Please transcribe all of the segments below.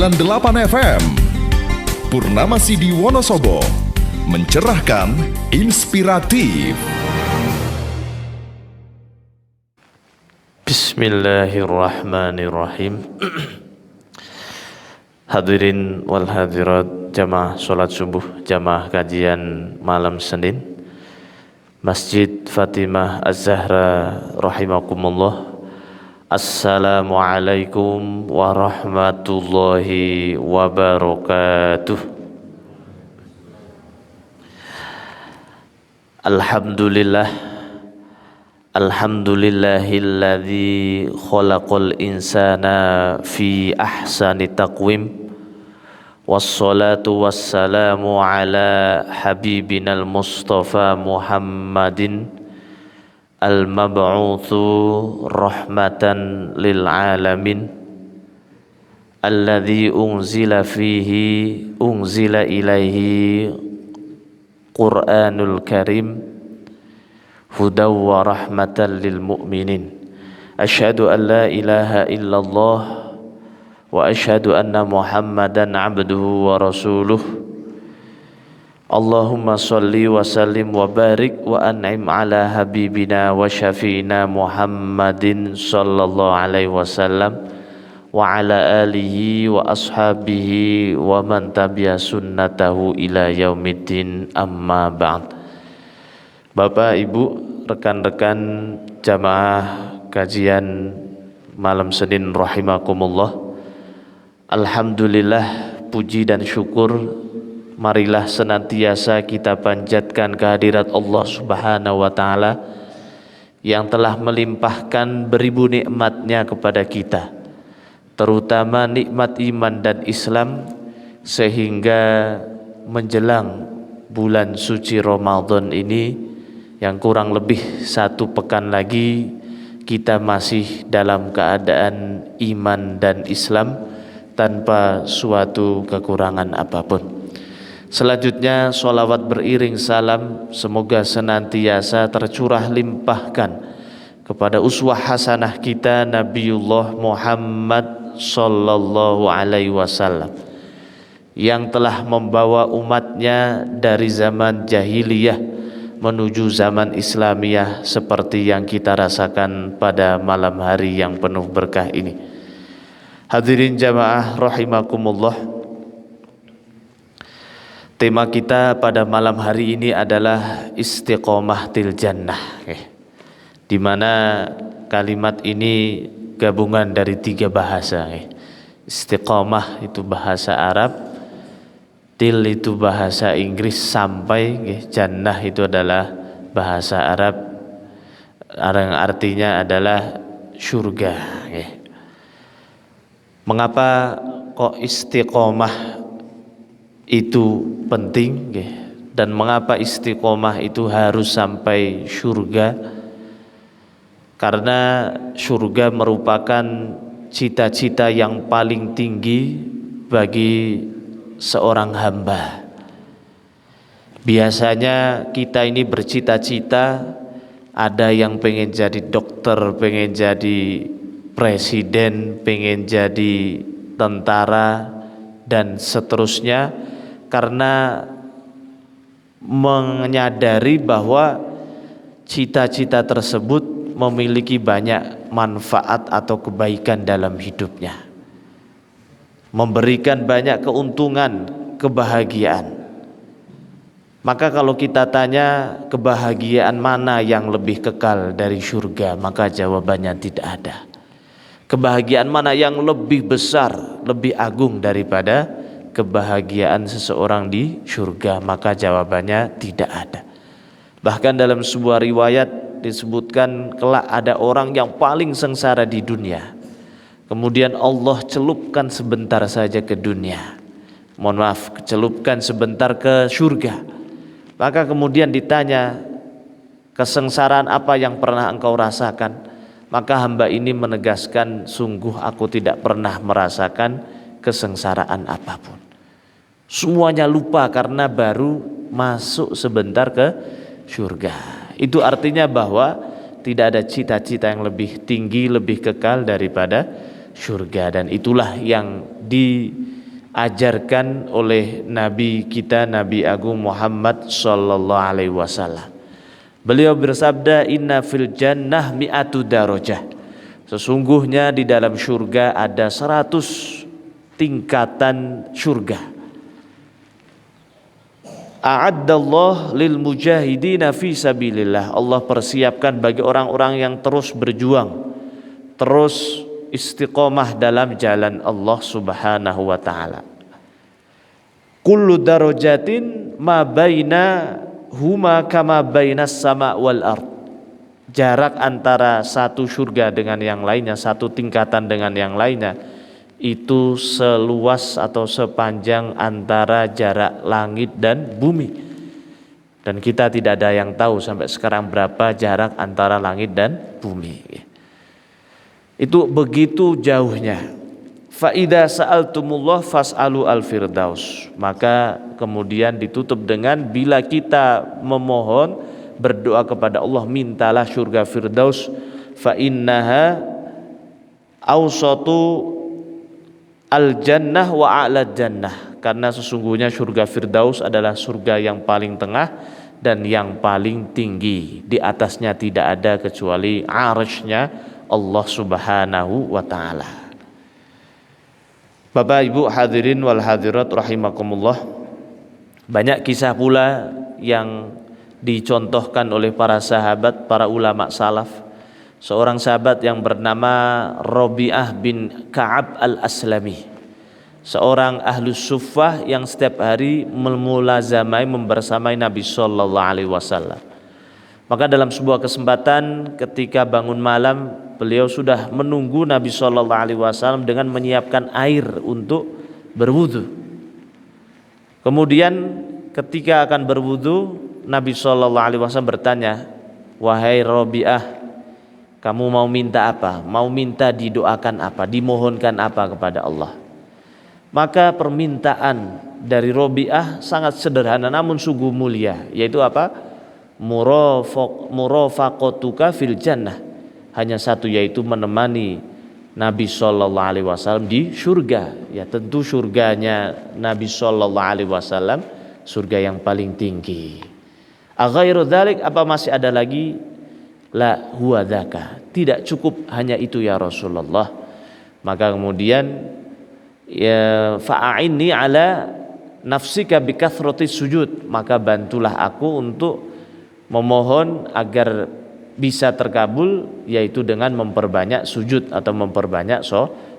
98 FM. Purnama Sidi Wonosobo, mencerahkan, inspiratif. Bismillahirrahmanirrahim. Hadirin wal hadirat, jamaah sholat subuh, jamaah kajian malam Senin Masjid Fatimah Az-Zahra rahimakumullah. Assalamualaikum warahmatullahi wabarakatuh. Alhamdulillah, alhamdulillahilladzi khalaqal insana fi ahsani taqwim. Wassalatu wassalamu ala habibinal Mustafa Muhammadin al-mab'utsu rahmatan lil alamin, alladzi unzila ilaihi Qur'anul Karim hudaw wa rahmatan lil mu'minin. Asyhadu an la ilaha illallah wa asyhadu anna Muhammadan abduhu wa rasuluh. Allahumma salli wa sallim wa barik wa an'im ala habibina wa syafi'ina Muhammadin sallallahu alaihi wasallam wa ala alihi wa ashabihi wa man tabi'a sunnatahu ila yaumiddin, amma ba'd. Bapak, Ibu, rekan-rekan jamaah kajian malam Senin rahimakumullah. Alhamdulillah, puji dan syukur marilah senantiasa kita panjatkan kehadirat Allah Subhanahu wa Ta'ala yang telah melimpahkan beribu nikmatnya kepada kita, terutama nikmat iman dan Islam, sehingga menjelang bulan suci Ramadan ini yang kurang lebih 1 pekan lagi kita masih dalam keadaan iman dan Islam tanpa suatu kekurangan apapun. Selanjutnya, sholawat beriring salam semoga senantiasa tercurah limpahkan kepada uswah hasanah kita Nabiullah Muhammad sallallahu alaihi wasallam yang telah membawa umatnya dari zaman jahiliyah menuju zaman Islamiyah seperti yang kita rasakan pada malam hari yang penuh berkah ini. Hadirin jamaah rahimakumullah. Tema kita pada malam hari ini adalah istiqomah til jannah, di mana kalimat ini gabungan dari 3 bahasa. Istiqomah itu bahasa Arab, til itu bahasa Inggris, sampai jannah itu adalah bahasa Arab yang artinya adalah surga. Mengapa kok istiqomah itu penting, dan mengapa istiqomah itu harus sampai surga? Karena surga merupakan cita-cita yang paling tinggi bagi seorang hamba. Biasanya kita ini bercita-cita, ada yang pengen jadi dokter, pengen jadi presiden, pengen jadi tentara, dan seterusnya, karena menyadari bahwa cita-cita tersebut memiliki banyak manfaat atau kebaikan dalam hidupnya, memberikan banyak keuntungan, kebahagiaan. Maka kalau kita tanya kebahagiaan mana yang lebih kekal dari surga, maka jawabannya tidak ada. Kebahagiaan mana yang lebih besar, lebih agung daripada kebahagiaan seseorang di surga, maka jawabannya tidak ada. Bahkan dalam sebuah riwayat disebutkan kelak ada orang yang paling sengsara di dunia, kemudian Allah celupkan sebentar saja ke dunia, celupkan sebentar ke surga. Maka kemudian ditanya, kesengsaraan apa yang pernah engkau rasakan? Maka hamba ini menegaskan, sungguh aku tidak pernah merasakan kesengsaraan apapun. Semuanya lupa karena baru masuk sebentar ke surga. Itu artinya bahwa tidak ada cita-cita yang lebih tinggi, lebih kekal daripada surga. Dan itulah yang di diajarkan oleh Nabi kita, Nabi Agung Muhammad sallallahu alaihi wasallam. Beliau bersabda, inna fil jannah mi'atu darajah. Sesungguhnya di dalam surga ada 100 tingkatan surga. A'addallah lil mujahidina fi sabilillah. Allah persiapkan bagi orang-orang yang terus berjuang, terus istiqomah dalam jalan Allah Subhanahu wa taala. Kullu darajatin ma baina huma kama bainas sama wal ard. Jarak antara satu surga dengan yang lainnya, satu tingkatan dengan yang lainnya, itu seluas atau sepanjang antara jarak langit dan bumi. Dan kita tidak ada yang tahu sampai sekarang berapa jarak antara langit dan bumi. Itu begitu jauhnya. Fa idza sa'altumullah fas'alu al-firdaus. Maka kemudian ditutup dengan bila kita memohon, berdoa kepada Allah, mintalah surga firdaus, fa innaha awsatu al-jannah wa a'la jannah. Karena sesungguhnya surga firdaus adalah surga yang paling tengah dan yang paling tinggi. Di atasnya tidak ada kecuali arsy-nya Allah Subhanahu wa taala. Bapak Ibu hadirin wal hadirat rahimakumullah, banyak kisah pula yang dicontohkan oleh para sahabat, para ulama salaf. Seorang sahabat yang bernama Rabi'ah bin Ka'ab al-Aslami, seorang ahlus suffah yang setiap hari memulazamai, membersamai Nabi sallallahu alaihi wasallam. Maka dalam sebuah kesempatan ketika bangun malam, beliau sudah menunggu Nabi sallallahu alaihi wasallam dengan menyiapkan air untuk berwudu. Kemudian ketika akan berwudu, Nabi sallallahu alaihi wasallam bertanya, "Wahai Rabi'ah, kamu mau minta apa? Mau minta didoakan apa? Dimohonkan apa kepada Allah?" Maka permintaan dari Rabi'ah sangat sederhana namun sungguh mulia, yaitu apa? Murafaqatuka fil jannah. Hanya satu, yaitu menemani Nabi sallallahu alaihi wasallam di surga. Ya tentu surganya Nabi sallallahu alaihi wasallam surga yang paling tinggi. Aghairu dzalik, apa masih ada lagi? La huwa dzaka. Tidak cukup hanya itu ya Rasulullah. Maka kemudian ya fa'inni ala nafsika bikathrati sujud. Maka bantulah aku untuk memohon agar bisa terkabul, yaitu dengan memperbanyak sujud atau memperbanyak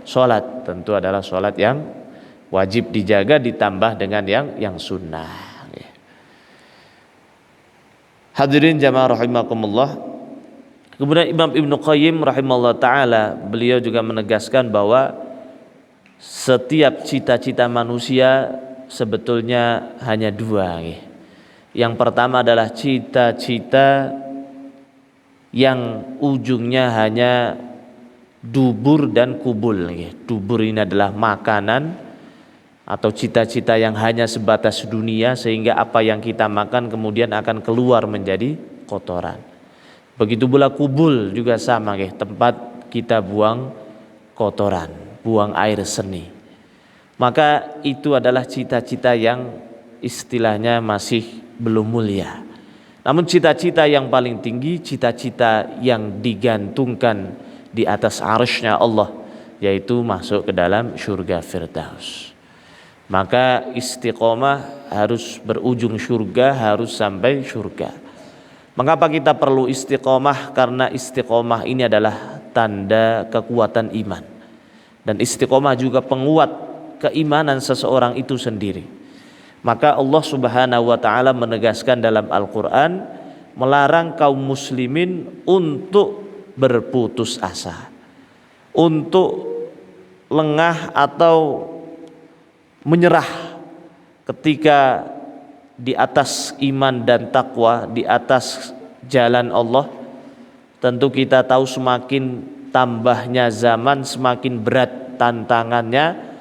sholat. Tentu adalah sholat yang wajib dijaga ditambah dengan yang sunnah. Hadirin jamaah rahimakumullah. Kemudian Imam Ibnu Qayyim rahimahullah ta'ala, beliau juga menegaskan bahwa setiap cita-cita manusia sebetulnya hanya dua. Yang pertama adalah cita-cita yang ujungnya hanya dubur dan kubul. Dubur ini adalah makanan atau cita-cita yang hanya sebatas dunia, sehingga apa yang kita makan kemudian akan keluar menjadi kotoran. Begitu pula kubul juga sama, tempat kita buang kotoran, buang air seni. Maka itu adalah cita-cita yang istilahnya masih belum mulia. Namun cita-cita yang paling tinggi, cita-cita yang digantungkan di atas arsy-Nya Allah, yaitu masuk ke dalam surga firdaus. Maka istiqomah harus berujung surga, harus sampai surga. Mengapa kita perlu istiqomah? Karena istiqomah ini adalah tanda kekuatan iman. Dan istiqomah juga penguat keimanan seseorang itu sendiri. Maka Allah Subhanahu wa ta'ala menegaskan dalam Al-Quran, melarang kaum muslimin untuk berputus asa, untuk lengah atau menyerah ketika di atas iman dan takwa, di atas jalan Allah. Tentu kita tahu semakin tambahnya zaman, semakin berat tantangannya.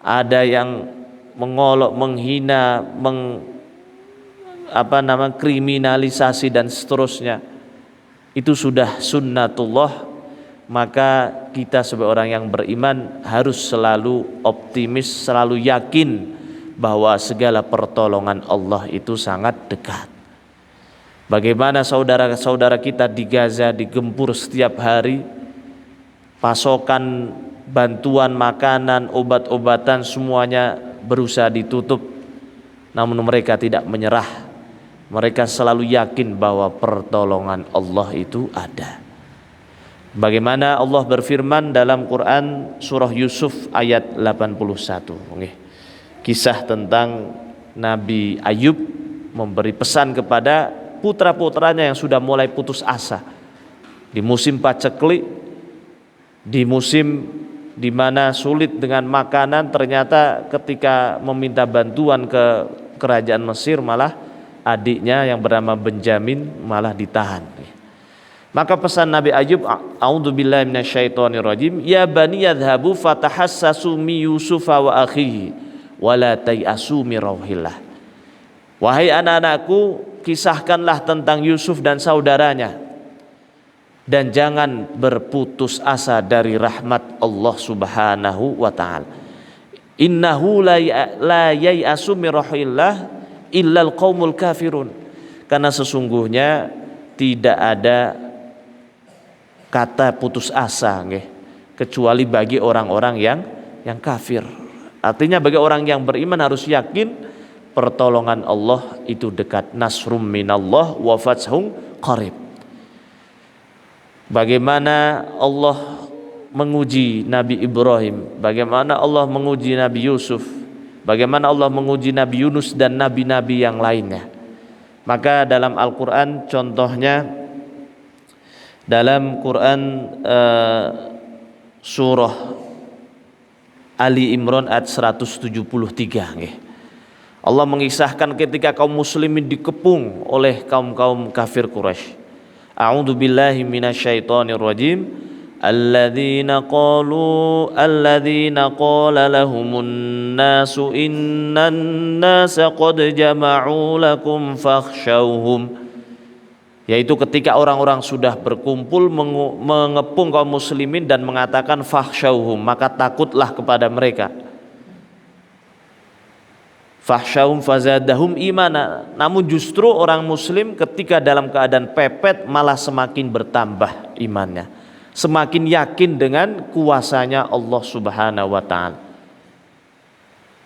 Ada yang mengolok, menghina, kriminalisasi dan seterusnya. Itu sudah sunnatullah maka kita sebagai orang yang beriman harus selalu optimis, selalu yakin bahwa segala pertolongan Allah itu sangat dekat. Bagaimana saudara-saudara kita di Gaza digempur setiap hari, pasokan bantuan makanan, obat-obatan semuanya berusaha ditutup, namun mereka tidak menyerah. Mereka selalu yakin bahwa pertolongan Allah itu ada. Bagaimana Allah berfirman dalam Quran surah Yusuf ayat 81. Kisah tentang Nabi Ayub memberi pesan kepada putra-putranya yang sudah mulai putus asa. Di musim paceklik, di musim di mana sulit dengan makanan, ternyata ketika meminta bantuan ke kerajaan Mesir malah adiknya yang bernama Benjamin malah ditahan. Maka pesan Nabi Ayub, a'udzubillahi minasyaitonirrajim, ya bani yadhhabu fatahassasu mi Yusufa wa akhihi wa la tayasu min rauhillah. Wahai anak-anakku, kisahkanlah tentang Yusuf dan saudaranya, dan jangan berputus asa dari rahmat Allah Subhanahu wa taala. Innahu la yayasu min rauhillah illal qaumul kafirun. Karena sesungguhnya tidak ada kata putus asa kecuali bagi orang-orang yang kafir. Artinya bagi orang yang beriman harus yakin pertolongan Allah itu dekat. Nasrum minallah wa fathun qarib. Bagaimana Allah menguji Nabi Ibrahim, bagaimana Allah menguji Nabi Yusuf, bagaimana Allah menguji Nabi Yunus dan nabi-nabi yang lainnya. Maka dalam Al-Quran contohnya dalam Quran surah Ali Imran ayat 173 Allah mengisahkan ketika kaum muslimin dikepung oleh kaum-kaum kafir Quraisy. A'udzu billahi minasyaitonir rajim. Alladzina qala lahumun nasu innan nasa qad jama'u lakum fakhshawhum. Yaitu ketika orang-orang sudah berkumpul mengepung kaum muslimin dan mengatakan fakhshawhum, maka takutlah kepada mereka. Fakhshawhum fazadahum imana. Namun justru orang muslim ketika dalam keadaan pepet malah semakin bertambah imannya, semakin yakin dengan kuasanya Allah Subhanahu wa taala.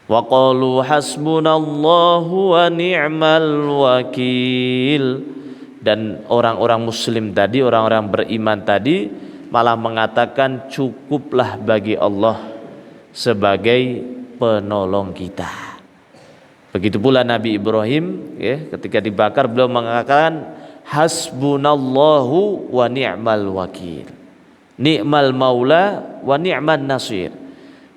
Wa qalu hasbunallahu wa ni'mal wakil. Dan orang-orang muslim tadi, orang-orang beriman tadi malah mengatakan cukuplah bagi Allah sebagai penolong kita. Begitu pula Nabi Ibrahim ketika dibakar beliau mengatakan hasbunallahu wa ni'mal wakil. Ni'mal maula wa ni'man nasir.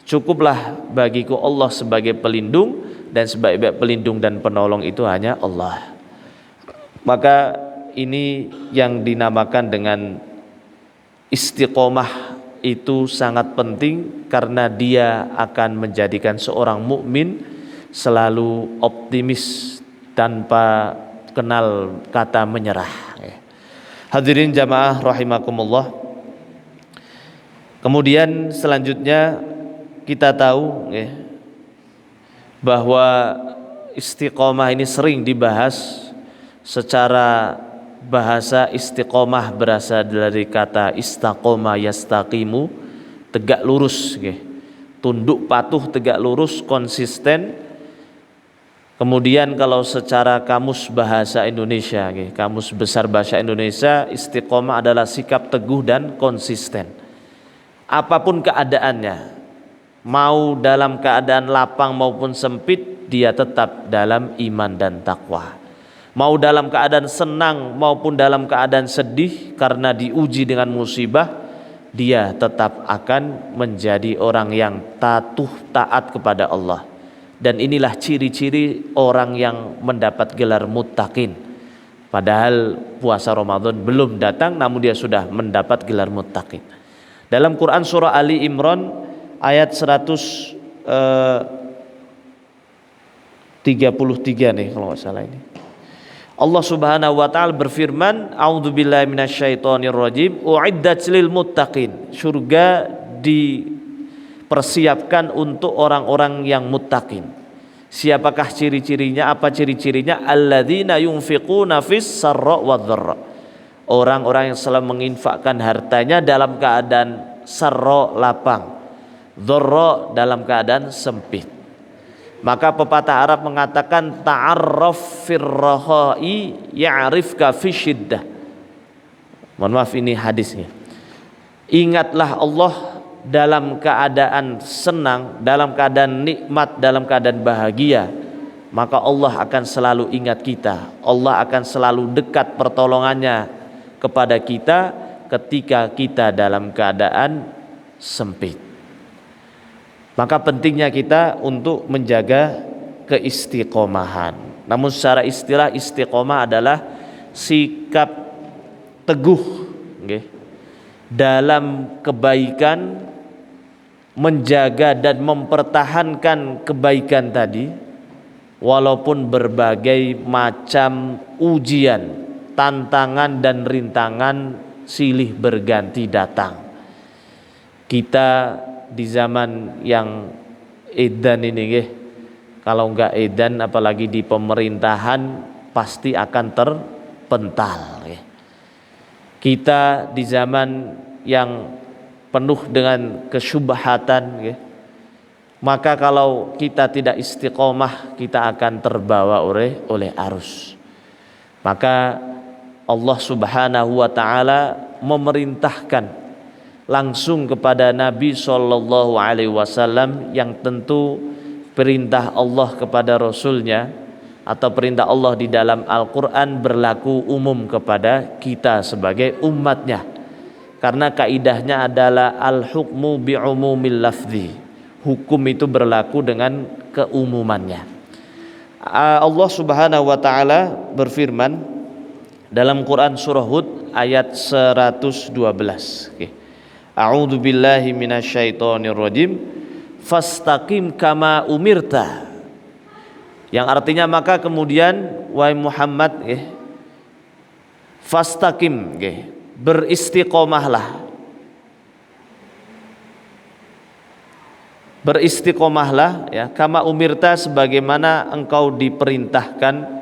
Cukuplah bagiku Allah sebagai pelindung, dan sebaik-baik pelindung dan penolong itu hanya Allah. Maka ini yang dinamakan dengan istiqomah itu sangat penting, karena dia akan menjadikan seorang mukmin selalu optimis tanpa kenal kata menyerah. Hadirin jamaah rahimakumullah. Kemudian selanjutnya kita tahu bahwa istiqomah ini sering dibahas secara bahasa. Istiqomah berasal dari kata istaqoma yastaqimu, tegak lurus, tunduk patuh, tegak lurus, konsisten. Kemudian kalau secara kamus bahasa Indonesia, kamus besar bahasa Indonesia, istiqomah adalah sikap teguh dan konsisten. Apapun keadaannya, mau dalam keadaan lapang maupun sempit, dia tetap dalam iman dan takwa. Mau dalam keadaan senang maupun dalam keadaan sedih karena diuji dengan musibah, dia tetap akan menjadi orang yang taat kepada Allah. Dan inilah ciri-ciri orang yang mendapat gelar muttaqin. Padahal puasa Ramadan belum datang, namun dia sudah mendapat gelar muttaqin. Dalam Quran surah Ali Imran ayat 133 nih kalau nggak salah ini. Allah Subhanahu wa taala berfirman, a'udzubillahi minasyaitonirrajim, uiddat lil muttaqin. Surga dipersiapkan untuk orang-orang yang muttaqin. Siapakah ciri-cirinya? Apa ciri-cirinya? Alladzina yunfiquna fis sarra wadh-dharra. Orang-orang yang selalu menginfakkan hartanya dalam keadaan sarra lapang, dharra dalam keadaan sempit. Maka pepatah Arab mengatakan ta'arraf fir raha'i ya'rifka fi syiddah. Mohon maaf, ini hadisnya. Ingatlah Allah dalam keadaan senang, dalam keadaan nikmat, dalam keadaan bahagia, maka Allah akan selalu ingat kita. Allah akan selalu dekat pertolongannya kepada kita ketika kita dalam keadaan sempit. Maka pentingnya kita untuk menjaga keistiqomahan. Namun secara istilah, istiqomah adalah sikap teguh dalam kebaikan, menjaga dan mempertahankan kebaikan tadi walaupun berbagai macam ujian, tantangan dan rintangan silih berganti datang. Kita di zaman yang edan ini, kalau enggak edan apalagi di pemerintahan pasti akan terpental. Kita di zaman yang penuh dengan kesyubhatan, maka kalau kita tidak istiqomah kita akan terbawa oleh arus. Maka Allah Subhanahu wa taala memerintahkan langsung kepada Nabi Shallallahu Alaihi Wasallam, yang tentu perintah Allah kepada Rasulnya atau perintah Allah di dalam Al-Quran berlaku umum kepada kita sebagai umatnya, karena kaidahnya adalah al-hukmu bi'umumil lafzi, hukum itu berlaku dengan keumumannya. Allah Subhanahu wa taala berfirman dalam Quran surah Hud ayat 112. A'udzu billahi minasyaitonir rajim, fastaqim kama umirta. Yang artinya maka kemudian wahai Muhammad, fastaqim, beristiqomahlah. Beristiqomahlah ya, kama umirta, sebagaimana engkau diperintahkan.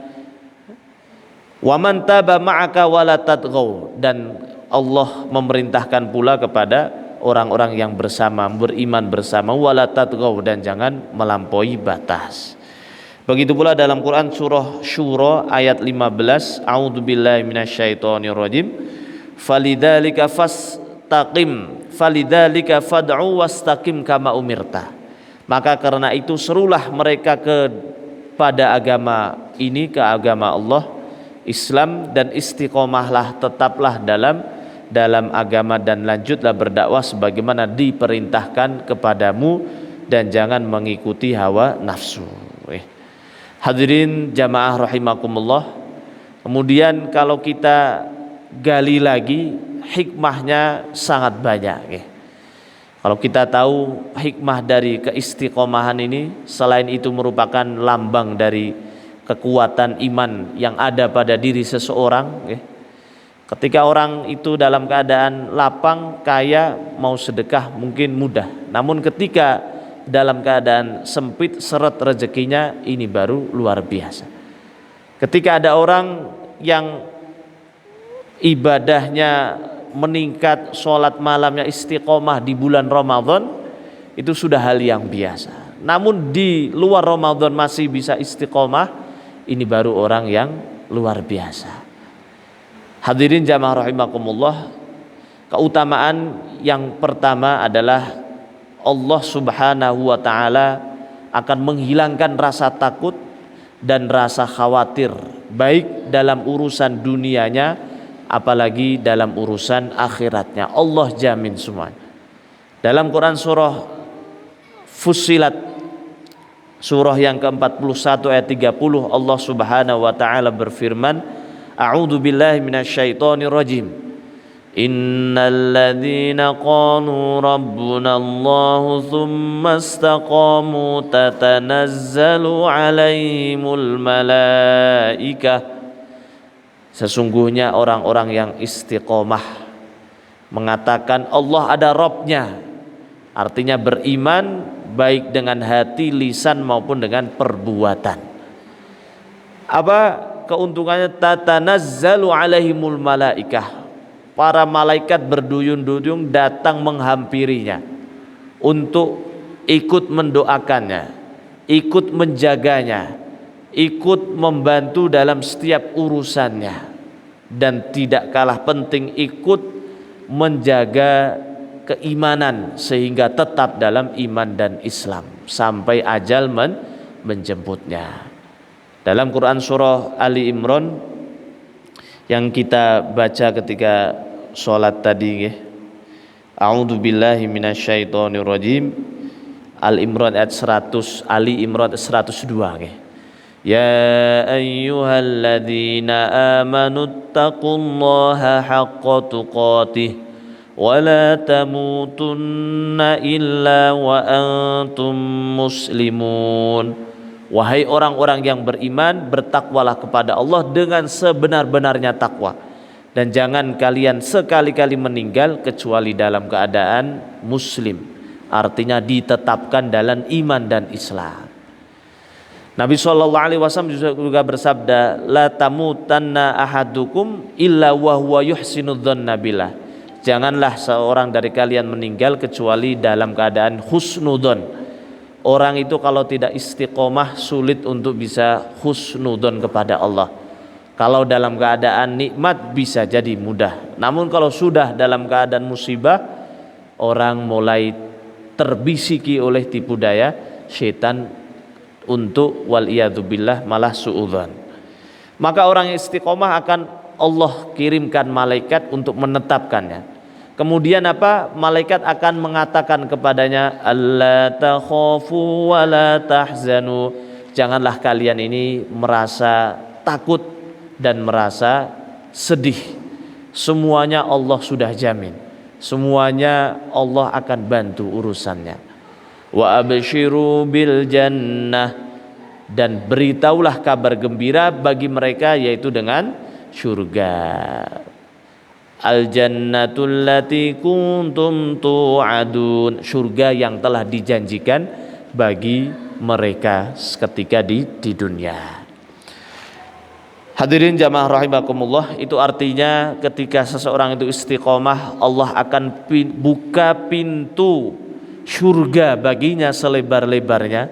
Wa man taba ma'aka wala tatghaw, dan Allah memerintahkan pula kepada orang-orang yang bersama, beriman bersama, wala tatghaw, dan jangan melampaui batas. Begitu pula dalam Quran surah Syura ayat 15, a'udzubillahi minasyaitonirrajim, falidzalika fastaqim falidzalika fad'u wastaqim kama umirta. Maka karena itu serulah mereka kepada agama ini, ke agama Allah Islam, dan istiqomahlah, tetaplah dalam agama, dan lanjutlah berdakwah sebagaimana diperintahkan kepadamu, dan jangan mengikuti hawa nafsu. Hadirin jamaah rahimakumullah. Kemudian kalau kita gali lagi, hikmahnya sangat banyak. Kalau kita tahu hikmah dari keistiqomahan ini, selain itu merupakan lambang dari kekuatan iman yang ada pada diri seseorang. Ketika orang itu dalam keadaan lapang, kaya, mau sedekah mungkin mudah. Namun ketika dalam keadaan sempit, seret rezekinya, ini baru luar biasa. Ketika ada orang yang ibadahnya meningkat, sholat malamnya istiqomah di bulan Ramadan, itu sudah hal yang biasa. Namun di luar Ramadan masih bisa istiqomah, ini baru orang yang luar biasa. Hadirin jamaah rahimakumullah, keutamaan yang pertama adalah Allah Subhanahu wa taala akan menghilangkan rasa takut dan rasa khawatir, baik dalam urusan dunianya apalagi dalam urusan akhiratnya. Allah jamin semua. Dalam Quran surah Fussilat, surah yang ke-41 ayat 30, Allah Subhanahu wa taala berfirman, A'udzu billahi minasyaitonir rajim. Innal ladzina qalu rabbuna Allahu tsumma istaqamu tatanazzalu 'alaihimul malaikah Sesungguhnya orang-orang yang istiqomah mengatakan Allah ada Robnya, artinya beriman baik dengan hati, lisan maupun dengan perbuatan. Apa keuntungannya? Tatanazzalu alaihimul malaikah, para malaikat berduyun-duyun datang menghampirinya untuk ikut mendoakannya, ikut menjaganya, ikut membantu dalam setiap urusannya, dan tidak kalah penting ikut menjaga keimanan sehingga tetap dalam iman dan Islam sampai ajal menjemputnya. Dalam Quran surah Ali Imran yang kita baca ketika sholat tadi, A'udzu billahi minasyaitonir rajim, Ali Imran ayat 100, Ali Imran 102. Ya ayyuhalladzina amanu taqullaha haqqa tuqatih wa la tamutunna illa wa antum muslimun. Wahai orang-orang yang beriman, bertakwalah kepada Allah dengan sebenar-benarnya takwa, dan jangan kalian sekali-kali meninggal kecuali dalam keadaan muslim, artinya ditetapkan dalam iman dan Islam. Nabi SAW juga bersabda, la tamutanna ahadukum illa wa huwa yuhsinu dzanna billah. Janganlah seorang dari kalian meninggal kecuali dalam keadaan husnudzon. Orang itu kalau tidak istiqomah sulit untuk bisa husnudzon kepada Allah. Kalau dalam keadaan nikmat bisa jadi mudah, namun kalau sudah dalam keadaan musibah, orang mulai terbisiki oleh tipu daya setan untuk waliyadzubillah malah suudzon. Maka orang yang istiqomah akan Allah kirimkan malaikat untuk menetapkannya. Kemudian apa? Malaikat akan mengatakan kepadanya, alla takhafu wa la tahzanu. Janganlah kalian ini merasa takut dan merasa sedih. Semuanya Allah sudah jamin. Semuanya Allah akan bantu urusannya. Wa abshiru bil jannah, dan beritahulah kabar gembira bagi mereka yaitu dengan surga. Al jannatul lati kuntum tu'adun, surga yang telah dijanjikan bagi mereka ketika di dunia. Hadirin jamaah rahimakumullah, itu artinya ketika seseorang itu istiqomah, Allah akan buka pintu surga baginya selebar-lebarnya,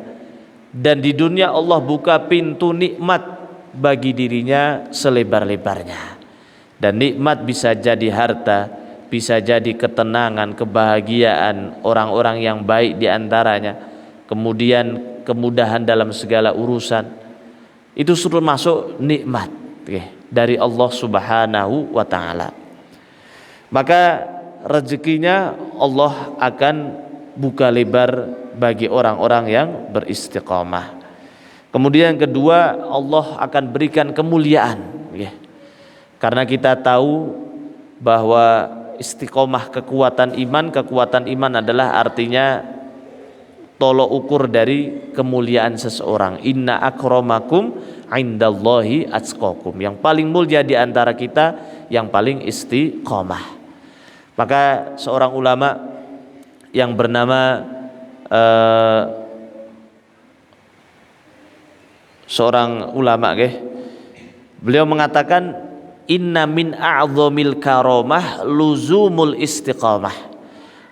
dan di dunia Allah buka pintu nikmat bagi dirinya selebar-lebarnya. Dan nikmat bisa jadi harta, bisa jadi ketenangan, kebahagiaan orang-orang yang baik diantaranya, kemudian kemudahan dalam segala urusan. Itu sudah masuk nikmat dari Allah Subhanahu wa ta'ala. Maka rezekinya Allah akan buka lebar bagi orang-orang yang beristiqamah. Kemudian yang kedua, Allah akan berikan kemuliaan, karena kita tahu bahwa istiqomah kekuatan iman adalah artinya tolok ukur dari kemuliaan seseorang. Inna akramakum indallahi atqakum, yang paling mulia di antara kita yang paling istiqomah. Maka seorang ulama yang bernama beliau mengatakan, inna min a'zamil karomah luzumul istiqamah.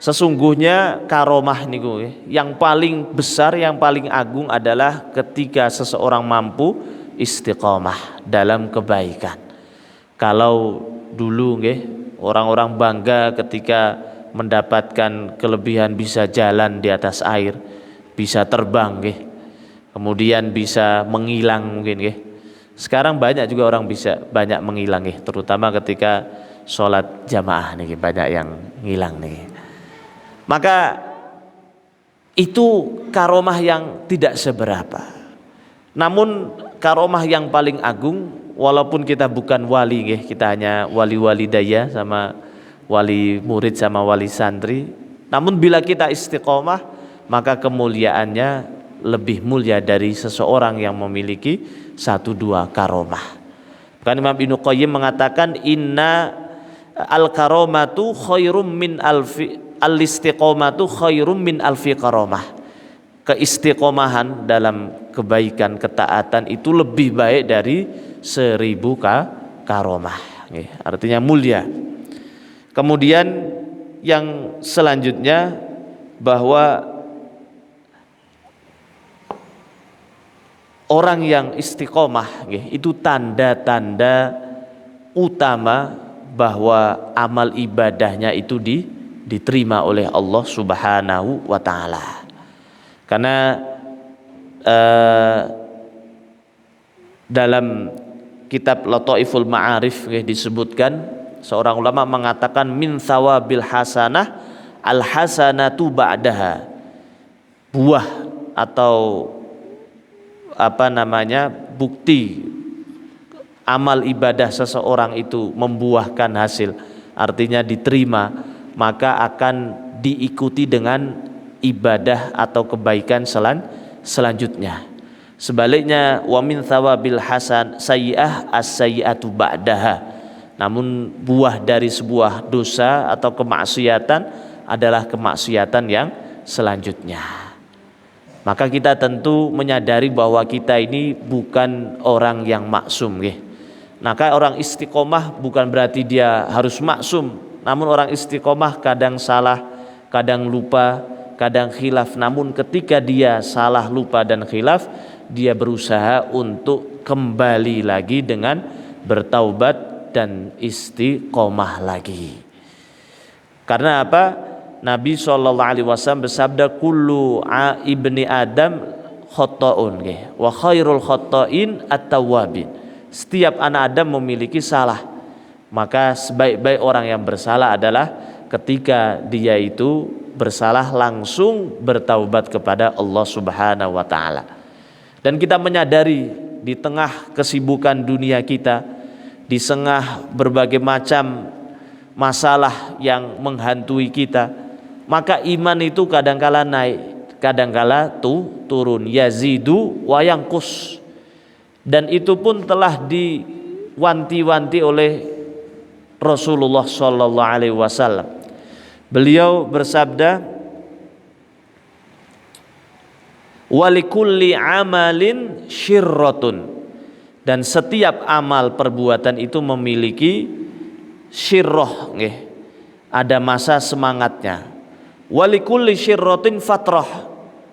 Sesungguhnya karomah niku yang paling besar, yang paling agung adalah ketika seseorang mampu istiqamah dalam kebaikan. Kalau dulu orang-orang bangga ketika mendapatkan kelebihan bisa jalan di atas air, bisa terbang kemudian bisa menghilang mungkin Sekarang banyak juga orang bisa banyak menghilang terutama ketika sholat jamaah banyak yang ngilang Maka itu karomah yang tidak seberapa. Namun karomah yang paling agung, walaupun kita bukan wali kita hanya wali-wali daya sama wali murid sama wali santri, namun bila kita istiqomah maka kemuliaannya lebih mulia dari seseorang yang memiliki 1-2 karomah. Kan Imam Ibnu Qayyim mengatakan inna al-karamatu khairum min alfi al-istiqomatu khairum min alfi karamah. Keistiqomahan dalam kebaikan, ketaatan itu lebih baik dari 1000 karomah. Artinya mulia. Kemudian yang selanjutnya bahwa orang yang istiqomah itu tanda-tanda utama bahwa amal ibadahnya itu diterima oleh Allah Subhanahu wa taala. Karena dalam kitab Lataiful Ma'arif disebutkan, seorang ulama mengatakan min thawabil hasanah al hasanatu ba'daha. Buah atau bukti amal ibadah seseorang itu membuahkan hasil, artinya diterima, maka akan diikuti dengan ibadah atau kebaikan selanjutnya. Sebaliknya wa min thawabil hasan sayyi'ah as-sayyi'atu ba'daha. Namun buah dari sebuah dosa atau kemaksiatan adalah kemaksiatan yang selanjutnya. Maka kita tentu menyadari bahwa kita ini bukan orang yang maksum. Maka orang istiqomah bukan berarti dia harus maksum. Namun orang istiqomah kadang salah, kadang lupa, kadang khilaf. Namun ketika dia salah, lupa dan khilaf, dia berusaha untuk kembali lagi dengan bertaubat dan istiqomah lagi. Karena apa? Nabi SAW bersabda kullu ibni Adam khotta'un wa khairul khotta'in at-tawwabin. Setiap anak Adam memiliki salah, maka sebaik-baik orang yang bersalah adalah ketika dia itu bersalah langsung bertaubat kepada Allah Subhanahu wa taala. Dan kita menyadari di tengah kesibukan dunia kita, di tengah berbagai macam masalah yang menghantui kita, maka iman itu kadangkala naik, kadangkala turun, yazidu wa yanqus. Dan itu pun telah diwanti-wanti oleh Rasulullah sallallahu alaihi wasallam. Beliau bersabda, walikulli amalin syirratun, dan setiap amal perbuatan itu memiliki syirrah, ada masa semangatnya. Walikulli syirratin fatrah,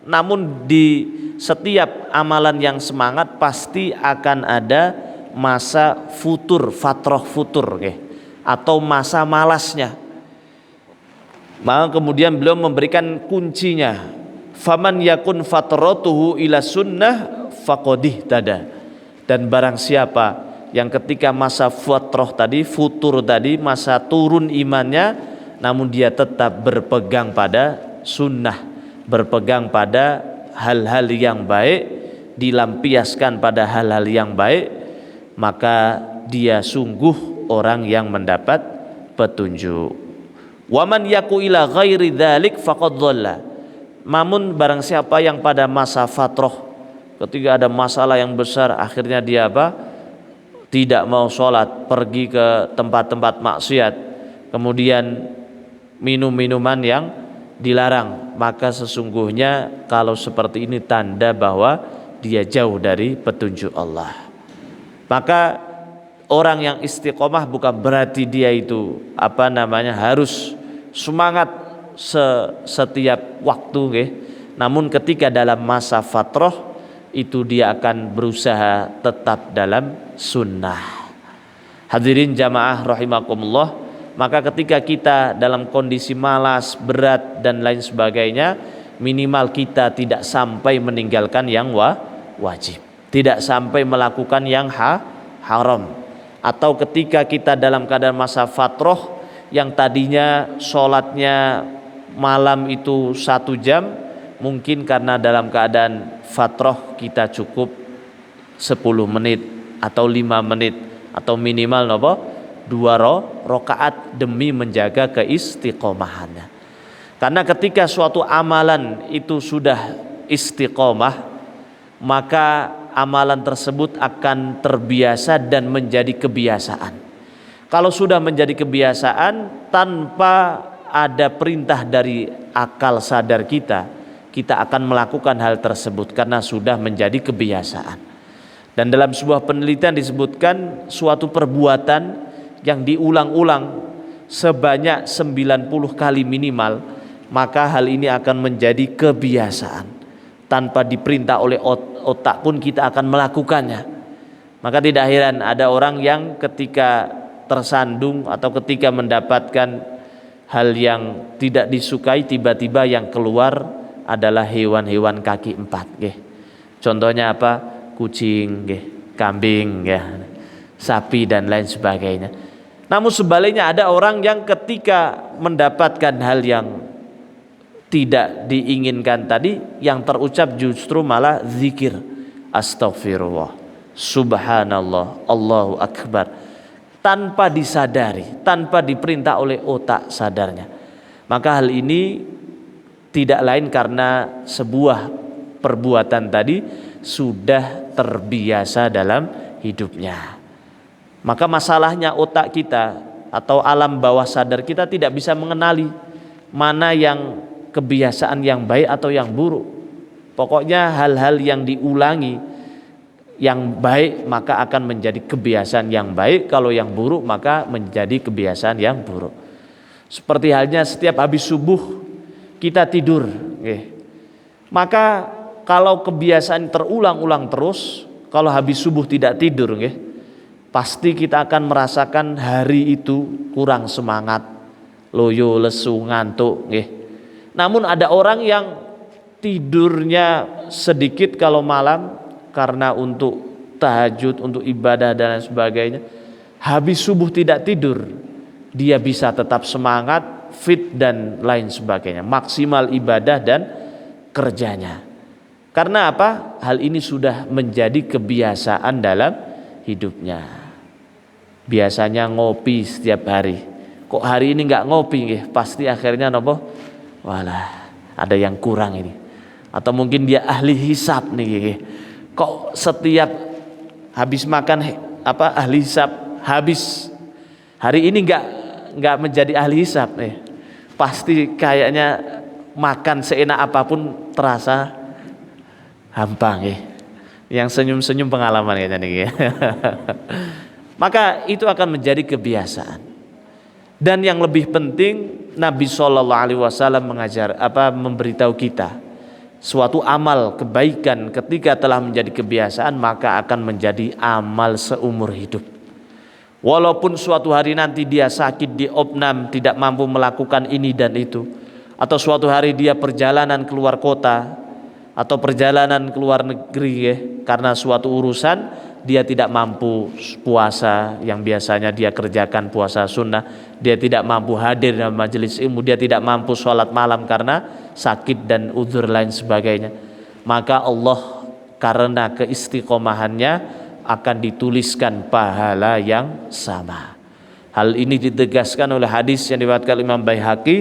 namun di setiap amalan yang semangat pasti akan ada masa futur, fatrah futur, atau masa malasnya. Maka kemudian beliau memberikan kuncinya, faman yakun fatratuhu ila sunnah faqadih tada. Dan barang siapa yang ketika masa fatrah tadi, futur tadi, masa turun imannya, namun dia tetap berpegang pada sunnah, berpegang pada hal-hal yang baik, dilampiaskan pada hal-hal yang baik, maka dia sungguh orang yang mendapat petunjuk. Waman yaku ila ghairi dzalik faqad dhalla. Namun barang siapa yang pada masa fatrah, ketika ada masalah yang besar, akhirnya dia tidak mau sholat, pergi ke tempat-tempat maksiat, kemudian minum minuman yang dilarang, maka sesungguhnya kalau seperti ini tanda bahwa dia jauh dari petunjuk Allah. Maka orang yang istiqomah bukan berarti dia itu harus semangat setiap waktu, namun ketika dalam masa fatrah itu dia akan berusaha tetap dalam sunnah. Hadirin jamaah rahimakumullah, maka ketika kita dalam kondisi malas, berat dan lain sebagainya, minimal kita tidak sampai meninggalkan yang wajib, tidak sampai melakukan yang haram. Atau ketika kita dalam keadaan masa fatrah, yang tadinya sholatnya malam itu 1 jam, mungkin karena dalam keadaan fatrah kita cukup 10 menit atau 5 menit atau minimal 2 rakaat demi menjaga keistiqomahannya. Karena ketika suatu amalan itu sudah istiqomah, maka amalan tersebut akan terbiasa dan menjadi kebiasaan. Kalau sudah menjadi kebiasaan tanpa ada perintah dari akal sadar kita, kita akan melakukan hal tersebut karena sudah menjadi kebiasaan. Dan dalam sebuah penelitian disebutkan suatu perbuatan yang diulang-ulang sebanyak 90 kali minimal, maka hal ini akan menjadi kebiasaan. Tanpa diperintah oleh otak pun kita akan melakukannya. Maka tidak heran ada orang yang ketika tersandung atau ketika mendapatkan hal yang tidak disukai, tiba-tiba yang keluar adalah hewan-hewan kaki empat. Contohnya apa? Kucing, kambing, sapi dan lain sebagainya. Namun sebaliknya ada orang yang ketika mendapatkan hal yang tidak diinginkan tadi, yang terucap justru malah zikir, astagfirullah, subhanallah, Allahu akbar, tanpa disadari, tanpa diperintah oleh otak sadarnya. Maka hal ini tidak lain karena sebuah perbuatan tadi sudah terbiasa dalam hidupnya. Maka masalahnya otak kita atau alam bawah sadar kita tidak bisa mengenali mana yang kebiasaan yang baik atau yang buruk. Pokoknya hal-hal yang diulangi yang baik maka akan menjadi kebiasaan yang baik, kalau yang buruk maka menjadi kebiasaan yang buruk. Seperti halnya setiap habis subuh kita tidur, maka kalau kebiasaan terulang-ulang terus, kalau habis subuh tidak tidur, pasti kita akan merasakan hari itu kurang semangat, loyo, lesu, ngantuk. Namun ada orang yang tidurnya sedikit kalau malam karena untuk tahajud, untuk ibadah dan lain sebagainya. Habis subuh tidak tidur, dia bisa tetap semangat, fit dan lain sebagainya, maksimal ibadah dan kerjanya. Karena apa? Hal ini sudah menjadi kebiasaan dalam hidupnya. Biasanya ngopi setiap hari, kok hari ini nggak ngopi, pasti akhirnya nopo? Walah, ada yang kurang ini. Atau mungkin dia ahli hisab nih, kok setiap habis makan ahli hisab, habis hari ini nggak menjadi ahli hisab nih. Pasti kayaknya makan seenak apapun terasa hampang. Yang senyum-senyum pengalaman kayaknya nih. Maka itu akan menjadi kebiasaan. Dan yang lebih penting, Nabi SAW memberitahu kita suatu amal kebaikan ketika telah menjadi kebiasaan maka akan menjadi amal seumur hidup. Walaupun suatu hari nanti dia sakit, diopnam, tidak mampu melakukan ini dan itu, atau suatu hari dia perjalanan keluar kota atau perjalanan keluar negeri karena suatu urusan, dia tidak mampu puasa yang biasanya dia kerjakan, puasa sunnah, dia tidak mampu hadir dalam majelis ilmu, dia tidak mampu sholat malam karena sakit dan uzur lain sebagainya, maka Allah karena keistiqomahannya akan dituliskan pahala yang sama. Hal ini ditegaskan oleh hadis yang diriwayatkan Imam Baihaqi.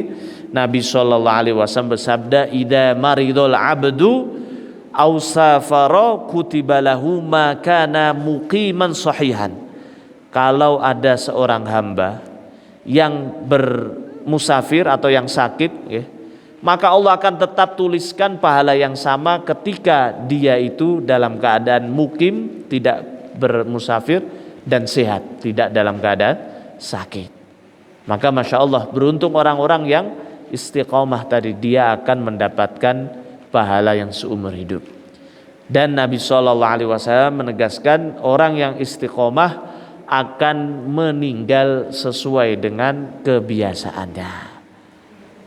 Nabi SAW bersabda, "Idza maridul abdu aw safara kutiba lahu ma kana muqiman sahihan." Kalau ada seorang hamba yang bermusafir atau yang sakit, maka Allah akan tetap tuliskan pahala yang sama ketika dia itu dalam keadaan mukim, tidak bermusafir, dan sehat, tidak dalam keadaan sakit. Maka Masya Allah, beruntung orang-orang yang istiqomah tadi, dia akan mendapatkan pahala yang seumur hidup. Dan Nabi SAW menegaskan orang yang istiqomah akan meninggal sesuai dengan kebiasaannya.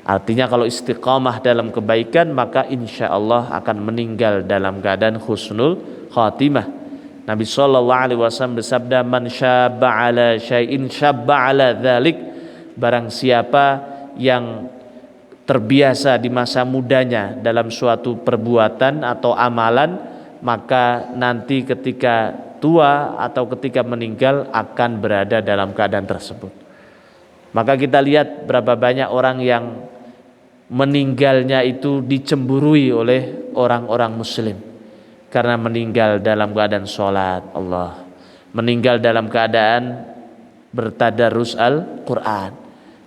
Artinya kalau istiqomah dalam kebaikan maka insya Allah akan meninggal dalam keadaan husnul khatimah. Nabi SAW bersabda, "Man syabba ala syai'in syabba ala dzalik." Barang siapa yang terbiasa di masa mudanya dalam suatu perbuatan atau amalan, maka nanti ketika tua atau ketika meninggal akan berada dalam keadaan tersebut. Maka kita lihat berapa banyak orang yang meninggalnya itu dicemburui oleh orang-orang muslim. karena meninggal dalam keadaan sholat, Allah, meninggal dalam keadaan bertadarus Al-Quran,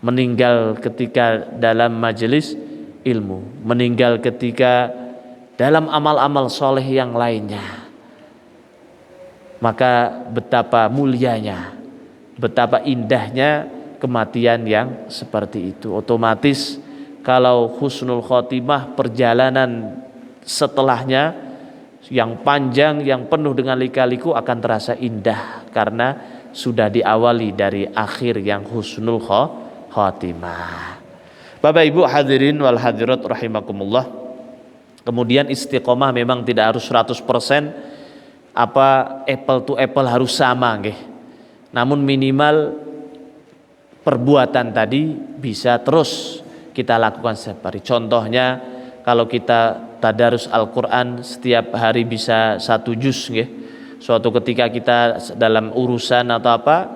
meninggal ketika dalam majelis ilmu, meninggal ketika dalam amal-amal soleh yang lainnya. Maka betapa mulianya, betapa indahnya kematian yang seperti itu. Otomatis kalau husnul khotimah, perjalanan setelahnya yang panjang, yang penuh dengan lika-liku akan terasa indah karena sudah diawali dari akhir yang husnul khotimah. Bapak Ibu hadirin wal hadirat rahimakumullah. Kemudian istiqomah memang tidak harus 100% apple to apple harus sama nggih. Namun minimal perbuatan tadi bisa terus kita lakukan setiap hari. Contohnya kalau kita tadarus Al-Quran setiap hari bisa 1 juz nggih. Suatu ketika kita dalam urusan atau apa,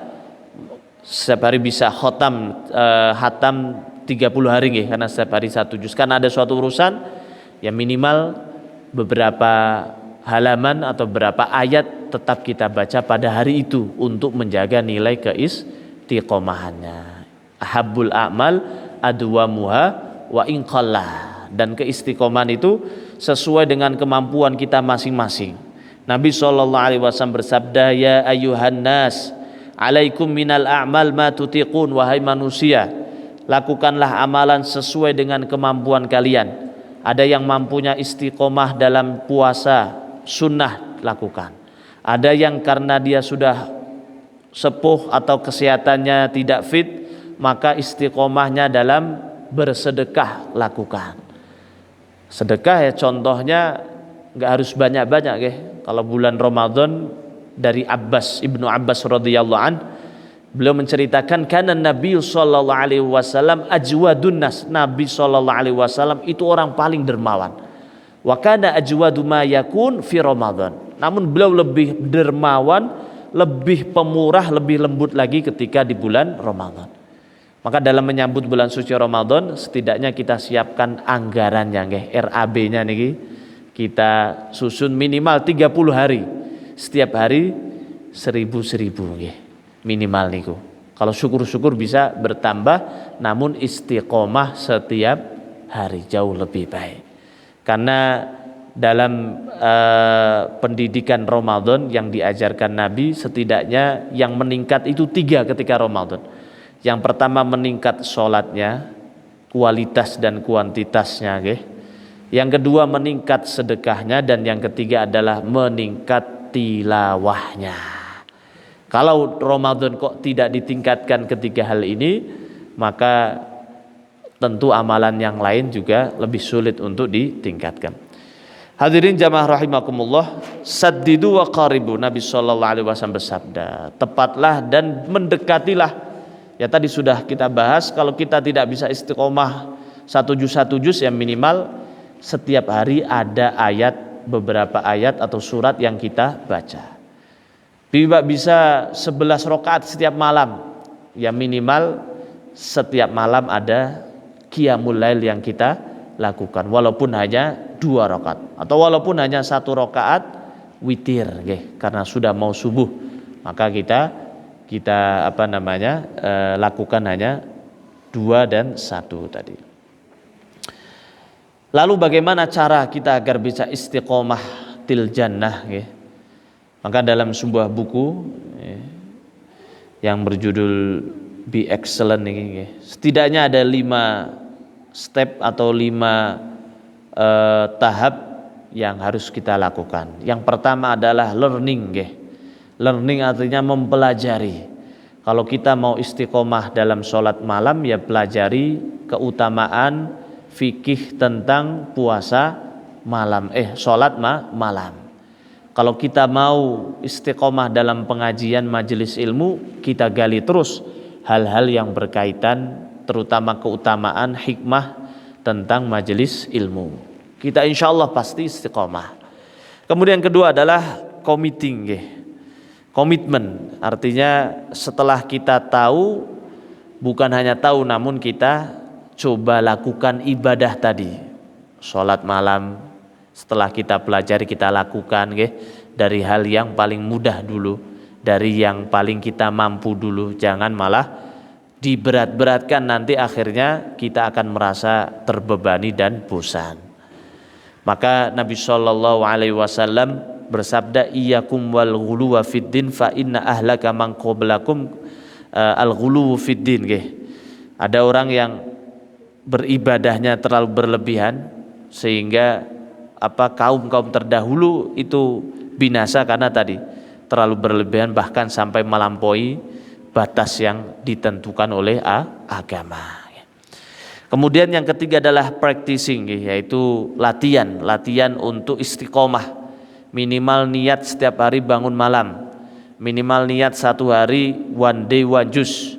setiap hari bisa hatam 30 hari nggih, karena setiap hari 1 juz. Karena ada suatu urusan ya minimal beberapa halaman atau beberapa ayat tetap kita baca pada hari itu untuk menjaga nilai keistiqomahannya. Ahabbul a'mal adwamuha wa in qalla. Dan keistiqomahan itu sesuai dengan kemampuan kita masing-masing. Nabi SAW bersabda, ya ayuhan nas, alaikum minal a'mal ma tutiqun, wahai manusia, lakukanlah amalan sesuai dengan kemampuan kalian. Ada yang mampunya istiqomah dalam puasa sunnah, lakukan. Ada yang karena dia sudah sepuh atau kesehatannya tidak fit, maka istiqomahnya dalam bersedekah, lakukan. Sedekah ya contohnya nggak harus banyak-banyak ya. Kalau bulan Ramadan dari Ibnu Abbas radhiyallahu an, beliau menceritakan karena Nabi sallallahu alaihi wasallam ajwadun nas. Nabi sallallahu alaihi wasallam itu orang paling dermawan. Wa kana ajwadu ma yakun fi Ramadan. Namun beliau lebih dermawan, lebih pemurah, lebih lembut lagi ketika di bulan Ramadan. Maka dalam menyambut bulan suci Ramadan setidaknya kita siapkan anggarannya nggih, RAB-nya niki kita susun minimal 30 hari. Setiap hari 1000 nggih. Minimal niku. Kalau syukur-syukur bisa bertambah, namun istiqomah setiap hari jauh lebih baik. Karena dalam pendidikan Ramadan yang diajarkan Nabi, setidaknya yang meningkat itu 3 ketika Ramadan. Yang pertama meningkat sholatnya, kualitas dan kuantitasnya, okay? Yang kedua meningkat sedekahnya, dan yang ketiga adalah meningkat tilawahnya. Kalau Ramadan kok tidak ditingkatkan ketiga hal ini, maka tentu amalan yang lain juga lebih sulit untuk ditingkatkan. Hadirin jamaah rahimakumullah, saddidu wa qaribu. Nabi sallallahu alaihi wasallam bersabda, tepatlah dan mendekatilah. Ya tadi sudah kita bahas, kalau kita tidak bisa istiqomah 1 juz ya minimal setiap hari ada beberapa ayat atau surat yang kita baca. Tidak bisa 11 rakaat setiap malam, ya minimal setiap malam ada qiyamul lail yang kita lakukan, walaupun hanya 2 rakaat atau walaupun hanya 1 rakaat witir, karena sudah mau subuh, maka kita lakukan hanya 2 dan 1 tadi. Lalu bagaimana cara kita agar bisa istiqomah til jannah? Maka dalam sebuah buku yang berjudul Be Excellent ini, setidaknya ada 5 step atau 5 tahap yang harus kita lakukan. Yang pertama adalah learning. Learning artinya mempelajari. Kalau kita mau istiqomah dalam sholat malam, ya pelajari keutamaan fikih tentang puasa malam, sholat malam. Kalau kita mau istiqomah dalam pengajian majelis ilmu, kita gali terus hal-hal yang berkaitan, terutama keutamaan hikmah tentang majelis ilmu. Kita insya Allah pasti istiqomah. Kemudian kedua adalah committing. Komitmen artinya setelah kita tahu, bukan hanya tahu namun kita coba lakukan ibadah tadi, sholat malam, Setelah kita pelajari, kita lakukan dari hal yang paling mudah dulu, dari yang paling kita mampu dulu. Jangan malah diberat-beratkan, nanti akhirnya kita akan merasa terbebani dan bosan. Maka Nabi Shallallahu Alaihi Wasallam bersabda, iyyakum wal ghuluwa fid din fa inna ahlaka man qablakum al ghuluwu fid din. Ada orang yang beribadahnya terlalu berlebihan sehingga kaum terdahulu itu binasa karena tadi terlalu berlebihan, bahkan sampai melampaui batas yang ditentukan oleh agama. Kemudian yang ketiga adalah practicing, yaitu latihan untuk istiqomah. Minimal niat setiap hari bangun malam, minimal niat satu hari one day one juz.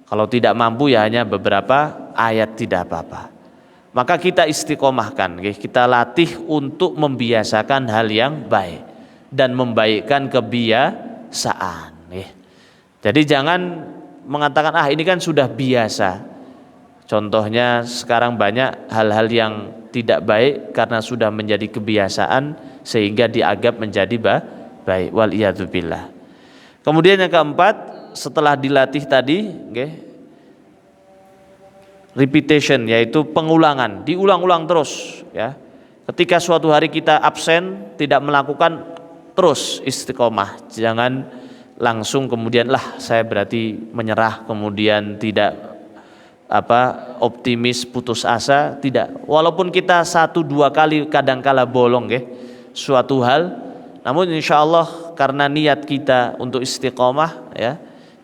Kalau tidak mampu ya hanya beberapa ayat, tidak apa-apa. Maka kita istiqomahkan, kita latih untuk membiasakan hal yang baik dan membaikkan kebiasaan. Jadi jangan mengatakan ini kan sudah biasa. Contohnya sekarang banyak hal-hal yang tidak baik karena sudah menjadi kebiasaan sehingga dianggap menjadi baik. Waliyadzubillah. Kemudian yang keempat, setelah dilatih tadi, repetition, yaitu pengulangan, diulang-ulang terus ya. Ketika suatu hari kita absen, tidak melakukan, terus istiqomah. Jangan langsung kemudian saya berarti menyerah, kemudian tidak optimis, putus asa, tidak. Walaupun kita 1-2 kali kadangkala bolong suatu hal, namun insya Allah karena niat kita untuk istiqomah ya,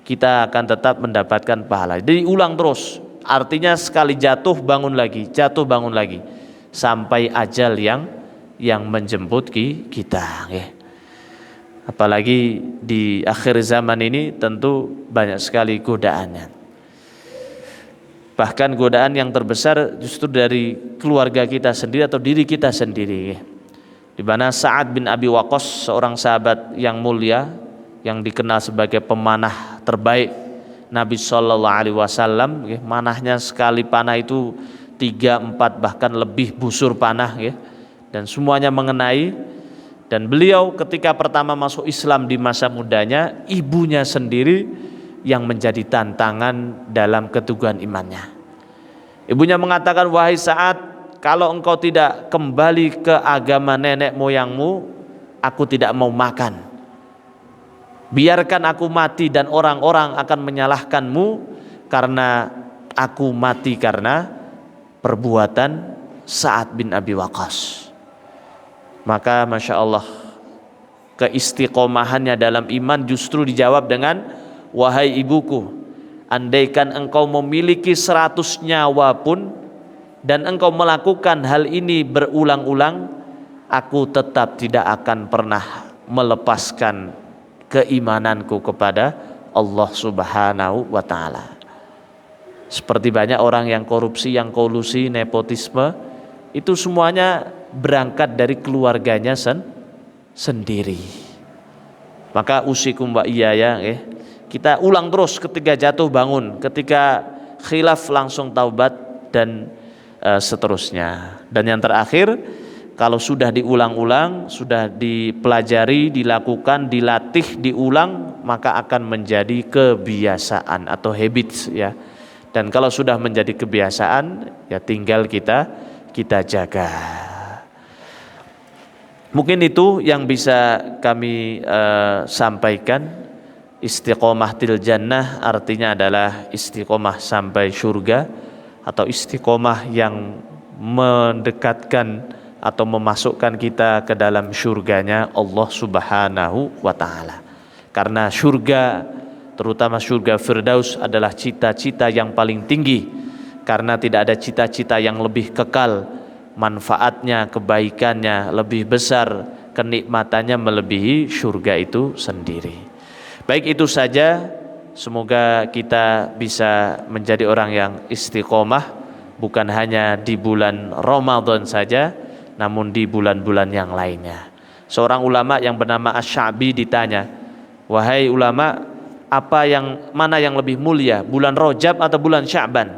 kita akan tetap mendapatkan pahala. Jadi ulang terus. Artinya sekali jatuh bangun lagi sampai ajal yang menjemput kita. Apalagi di akhir zaman ini tentu banyak sekali godaannya. Bahkan godaan yang terbesar justru dari keluarga kita sendiri atau diri kita sendiri. Di mana Sa'ad bin Abi Waqqas, seorang sahabat yang mulia yang dikenal sebagai pemanah terbaik Nabi Shallallahu Alaihi Wasallam, manahnya sekali panah itu 3-4 bahkan lebih busur panah, dan semuanya mengenai. Dan beliau ketika pertama masuk Islam di masa mudanya, ibunya sendiri yang menjadi tantangan dalam keteguhan imannya. Ibunya mengatakan, wahai Sa'ad, kalau engkau tidak kembali ke agama nenek moyangmu, aku tidak mau makan. Biarkan aku mati dan orang-orang akan menyalahkanmu karena aku mati karena perbuatan Sa'ad bin Abi Waqqas. Maka Masya Allah, keistiqomahannya dalam iman justru dijawab dengan, wahai ibuku, andaikan engkau memiliki 100 nyawa pun dan engkau melakukan hal ini berulang-ulang, aku tetap tidak akan pernah melepaskan keimananku kepada Allah Subhanahu wa Ta'ala. Seperti banyak orang yang korupsi, yang kolusi, nepotisme, itu semuanya berangkat dari keluarganya sendiri. Maka usikum wa iyaya, kita ulang terus, ketika jatuh bangun, ketika khilaf langsung taubat, dan seterusnya. Dan yang terakhir, kalau sudah diulang-ulang, sudah dipelajari, dilakukan, dilatih, diulang, maka akan menjadi kebiasaan atau habits ya. Dan kalau sudah menjadi kebiasaan, ya tinggal kita jaga. Mungkin itu yang bisa kami sampaikan. Istiqomah til jannah artinya adalah istiqomah sampai surga, atau istiqomah yang mendekatkan atau memasukkan kita ke dalam surganya Allah Subhanahu wa Ta'ala. Karena surga, terutama surga Firdaus, adalah cita-cita yang paling tinggi, karena tidak ada cita-cita yang lebih kekal, manfaatnya, kebaikannya lebih besar, kenikmatannya melebihi surga itu sendiri. Baik, itu saja. Semoga kita bisa menjadi orang yang istiqomah, bukan hanya di bulan Ramadan saja, namun di bulan-bulan yang lainnya. Seorang ulama yang bernama Asy-Sya'bi ditanya, wahai ulama, mana yang lebih mulia, bulan Rajab atau bulan Sya'ban?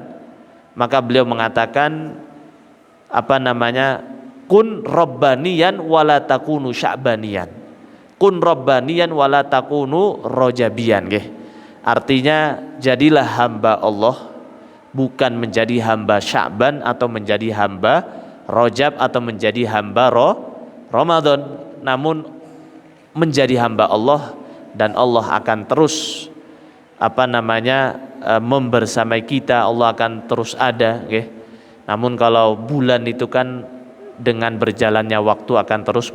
Maka beliau mengatakan, kun rabbaniyan wala takunu sya'baniyan. Kun rabbaniyan wala takunu rojabiyan nggih. Artinya jadilah hamba Allah, bukan menjadi hamba Sya'ban atau menjadi hamba Rajab atau menjadi hamba Ramadan, namun menjadi hamba Allah, dan Allah akan terus membersamai kita, Allah akan terus ada nggih. Namun kalau bulan itu kan dengan berjalannya waktu akan terus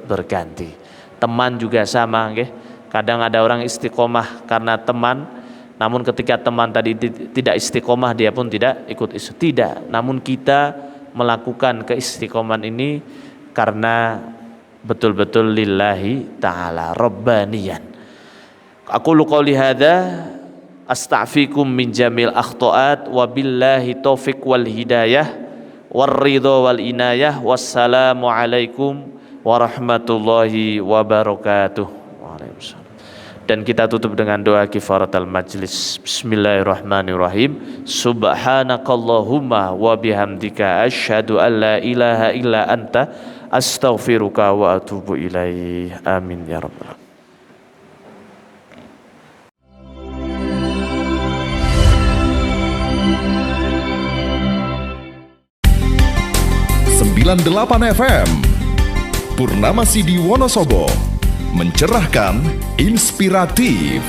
berganti. Teman juga sama nggih. Kadang ada orang istiqomah karena teman, namun ketika teman tadi tidak istiqomah dia pun tidak ikut tidak. Namun kita melakukan keistiqomahan ini karena betul-betul lillahi ta'ala rabbaniyan. Aqulu qouli hadza astaghfirukum min jamil akhta'at wa billahi taufiq wal hidayah war ridha wal inayah. Wassalamu alaikum warahmatullahi wabarakatuh. Waalaikumsalam. Dan kita tutup dengan doa kifaratul majlis. Bismillahirrahmanirrahim. Subhanakallahumma wa bihamdika asyhadu an la ilaha illa anta astaghfiruka wa atubu ilaih. Amin ya rabbal alamin. 98 FM Purnama Sidi Wonosobo, mencerahkan, inspiratif.